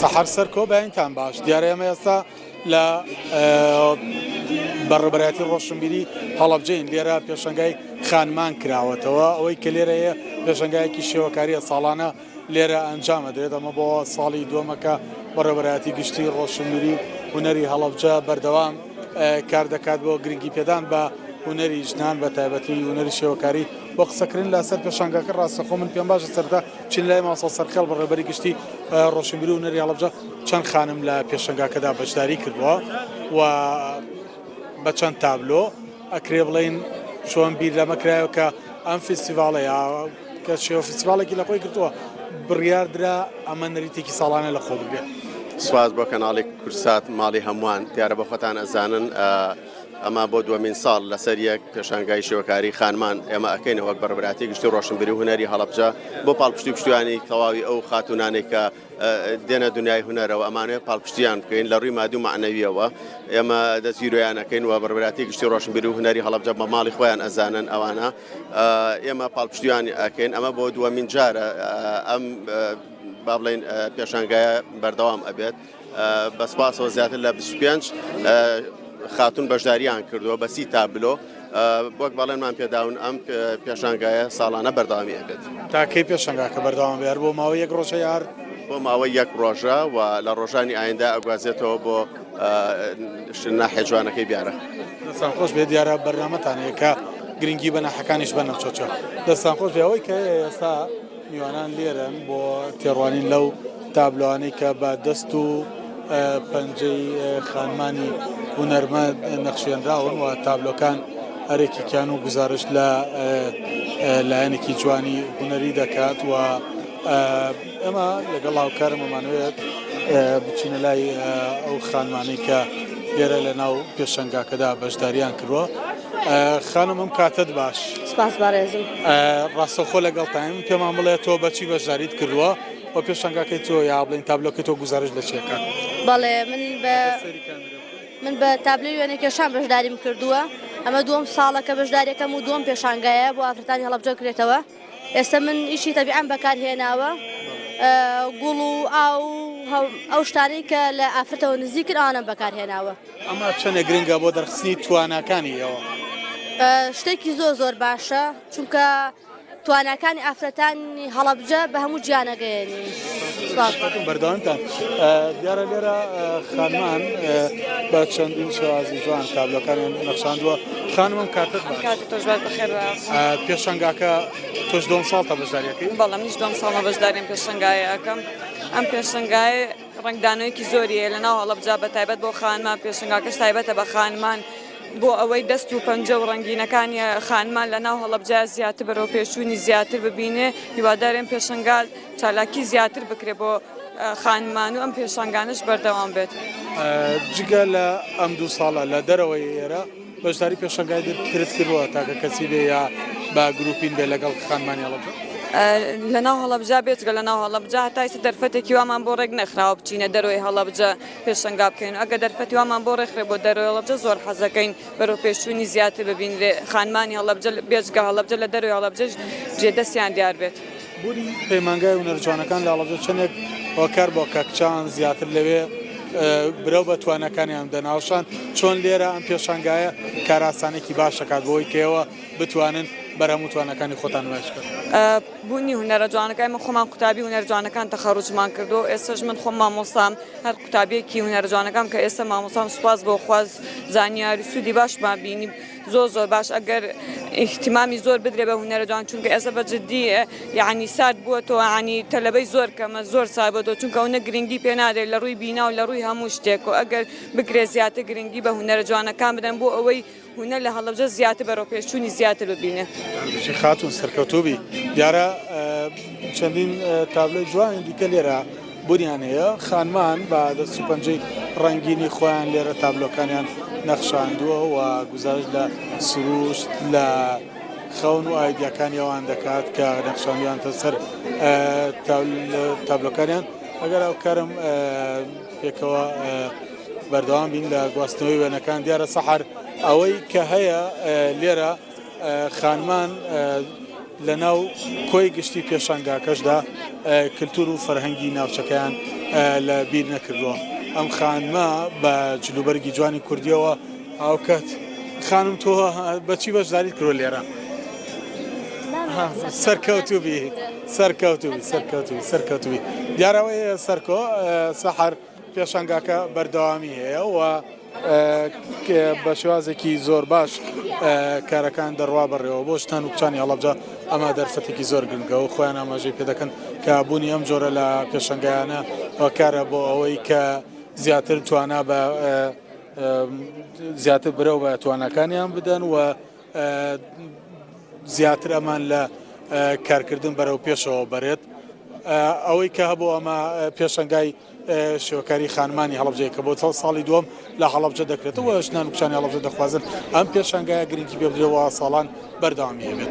سەحەر سەرکۆ بەینتان باش دیارە ئێمە ئێستا لە بەڕێبەرایەتی ڕۆشنبیری هەڵەبجەین لێرە پێشەنگای خانمان کراوەتەوە ئەوەی کە لێرەیە پێشەنگایەکی شێوەکاریە ساڵانە لێرە ئەنجامە دێت ئەمە بۆ ساڵی دووەمەکە بەڕێبەرایەتی گشتی ڕۆشنبیری هونەری هەڵەبجە بەردەوام کار دەکات بۆ گرنگی پێدان بە هونەری ژنان بە تایبەتی هونەری شێوەکاری بۆ قسەکردن لەسەر پێشەنگاکە ڕاستەخۆ من پێم باشە سەرتا چین لای ماسەڵ سەرخێڵ بەڕێبەری گشتی ڕۆشنبیری و هونەری هەڵەبجە چەند خانم لە پێشەنگاکەدا بەشداری کردووە و بە چەند تابلۆ ئەکرێ بڵین چۆن بیر لەمە کرایەوە کە ئەم فستیڤاڵەیە کە شێوە فستیڤاڵێکی لە خۆی کردووە بڕیاردرا ئەمە نەریتێکی ساڵانە لە خۆ بگرێت. سواز بۆ کەناڵی کورسات ماڵی هەمووان دیارە بە خۆتان ئەزانن ئەمە بۆ دووەمین ساڵ لەسەر یەک پێشانگای شێوەکاری خانمان ئێمە ئەەکەین وەک بەڕێبەراتی گشتی ڕۆشنبیری و هونەری هەڵەبجە بۆ پاڵپشتی پشتیوانی تەواوی ئەو خاتونانێک کە دێنە دنیای هونەرەوە ئەمانەیە پاڵپشتیان بکەین لە ڕووی مادی و معنەویەوە ئێمە دەستگیرۆیانەکەین و بەڕێبەراتی گشتی ڕۆشنبیری و هونەری هەڵەبجە بە ماڵی خۆیان ئەزانن ئەوانە ئێمە پاڵپشتیوانی ئەەکەین ئەمە بۆ دووەمین جارە ئەم با بڵین پێشانگایە بەردەوام ئەبێت بەسپاسەوە زیاتر لە 25 خاتون بەشداریان کردووە بە 30 تابلۆ وەک باڵێنمان پێداون ئەم پێشانگایە ساڵانە بەردەوامی ئەبێت. تاکەی پێشەنگاکە بەردەوام بێت بۆ ماوەی یەک ڕۆژە یار بۆ ماوەی یەک ڕۆژە و لە ڕۆژانی ئایندا ئەگوازێتەوە بۆ ناحیە جوانەکەی بیارە. دەستان خۆش بێت دیارە بەرنامەتانەیە کە گرنگی بە ناحەکانیش بە نەفچۆچە دەستان خۆش بێ ئەوەی کە ئێستا میوانان لێرن بۆ تێڕوانین لەو تابلۆوانەی کە بە دەست و پەنجەی خانمانی هونەرمەند نەخشێنراون و تابلۆکان هەرێکیان و گزارش لە لایەنێکی جوانی هونەری دەکات و ئەمە لەگەڵ هاوکارم ئەمانوێت بچینە لای ئەو خانمانەی کە لێرە لە ناو پێشەنگاکەدا بەشداریان کردووە. خانم ئەم کاتت باش سپاس بەڕێزم ڕاستەخۆ لەگەڵتان پێمان بڵێ تۆ بەچی بەشداریت کردووە و پێشەنگاکەی تۆ یا بڵین تابلۆکەی تۆ گزارش لە چێکات؟ بەڵێ من بە تابلۆی وێنەکێشان بەشداریم کردووە ئەمە دووەم ساڵەکە بەشداریەکەم و دووەم پێشانگایە بۆ ئافرەتانی هەڵەبجە کرێتەوە. ئێستا من ئیشی تەبیعەن بەکارهێناوە گوڵ و ئەو شتانەی کە لە ئافرەتەوە نزیکن ئەوانم بەکارهێناوە. ئەمە چەندە گرنگە بۆ دەرخستنی تواناکانی ئەوە؟ شتێکی زۆر باشە چونکە توانەکانی ئافرەتانی هەڵەبجە بە هەموو گیانەگەیەنی. بەردەوامتان دیارە لێرە خانمان بە چەندین شێوازی جوان تابلۆکانیان نەخشاندووە. خانمم کاتت تۆش بەخێر پێشەنگاکە تۆش دوم ساڵ تا بەشداریەکەی؟ بەڵام منیش دوم ساڵە بەشداریم پێشەنگایە ئەەکەم. ئەم پێشەنگای ڕنگدانەوەیکی زۆریە لە ناو هەڵەبجە بە تایبەت بۆ خانمان پێشەنگاکەش تایبەتە بە خانمان بۆ ئەوەی دەست و پەنجە و ڕەنگینەکانی خانمان لە ناو هەڵەبجە زیاتر بەرەو پێشوونی زیاتر ببینێ هیوادارێن پێشەنگا چالاکی زیاتر بکرێ بۆ خانمان و ئەم پێشەنگانش بەردەوام بێت. جگە لە ئەم دوو ساڵە لە دەرەوەی ئێرە بەشداری پێشەنگای ترت کردووە تاکە کەسی بێ یا با گروپین بێ لەگەڵ خانمانی هەڵەبجە؟ لە ناو هەڵەبجە بێتگە لە ناو هەڵەبجە هەتایسە دەرفەتێکی وامان بۆ ڕێک نەخراوە بچینە دەرەوەی هەڵەبجە پێشەنگا بکەین و ئەگە دەرفەتی وامان بۆ ڕێکخرێ بۆ دەرەوەی هەڵەبجە زۆر حەزەکەین بەرەو پێشوونی زیاتر ببینرێ خانمانی هەڵەبجە بێجگە هەڵەبجە لە دەرەوەی هەڵەبجەش جێدەستیان دیار بێت. بوونی پەیمانگای هونەرجوانەکان لە هەڵەبجە چەندێک هۆکار بۆ کەکچان زیاتر لەوێ برەو بە توانەکانیان دەناوشان چۆن لێرە ئەم پێشەنگایە کاراسانێکی باش دەکات بۆی کەوە بتوانن بەرهەموو توانەکانی خۆتان نمایشکرد. بوونی هونەرە جوانەکەی من خۆمان قوتابی هونەرجوانەکان تەخەڕوجمان کردو ئێستاش من خۆم مامۆستام هەر قوتابیەکی هونەرجوانەکان کە ئێستا مامۆستام سوپاس بۆ خواز زانیاری سوودی باشمان بینی زۆر باش ئەگەر احتیمامی زۆر بدرێ بە هونەرە جوان چونکە ئێستا بەجددی یعنی سارد بووەتەوە عنی تەلەبەی زۆر کەمە زۆر سابەتەوە چونکە ئەوە گرنگی پێ نادرێت لە ڕووی بینا و لە ڕووی هەموو شتێک و ئەگەر بکرێ زیاتر گرنگی بە هونەرە جوانەکان بدەن بۆ ئەوەی هونەر لە هەڵەبجە زیاتر بەرەو پێشوونی زیاتر ببینێ. خاتون سەرکەوتوبی دیارە چەندین تابلۆی جوانی دیکە لێرە بوونیان هەیە خانمان بە دەست و پەنجەی ڕەنگینی خۆیان لێرە تابلۆکانیان نەخشاندووە و گزارش لە سروش لە خەون و ئایدیەکانی ئەوان دەکات کە نەخشاندویانتە سەر تابلۆکانیان. ئەگەر ئەو کارم پێکەوە بەردەوام بین لە گواستنەوەی وێنەکان دیارە سەحەر ئەوەی کە هەیە لێرە خانمان لە ناو کۆی گشتی پێشەنگاکەشدا کلتور و فەرهەنگی ناوچەکەیان لە بیر نەکردووە ئەم خانمە بە جلوبەرگی جوانی کوردیەوە ئاوکات خانم تۆ بەچی بەشداریت کردوە لێرە سەرکەوتوبی دیارەوەی سەرکۆ سەحەر پێشەنگاکە بەردەوامی هەیە و بە شێوازێکی زۆر باش کارەکان دەڕوا بەڕێەوە بۆ شتان و کچانی هەڵەبجە ئەمە دەرفەتێکی زۆر گرنگە و خۆیان ئاماژەی پێ دەکەن کە بوونی ئەم جۆرە لە پێشەنگایانە کارە بۆ ئەوەی کە زیاتر توانە بە زیاتر برەو بە توانەکانیان بدەن و زیاتر ئەمان لە کارکردن بەرەو پێشەوە بەرێت ئەوەی کە هەبوو ئەمە پێشەنگای شێوەکاری خانمانی هەڵەبجەیە کە بۆ ساڵی دووەم لە هەڵەبجە دەکرێتەوە ژنان و کچانی هەڵەبجە دەخوازن ئەم پێشەنگایە گرنگی پێ بدرێەوە ساڵان بەردەوامی هەبێت.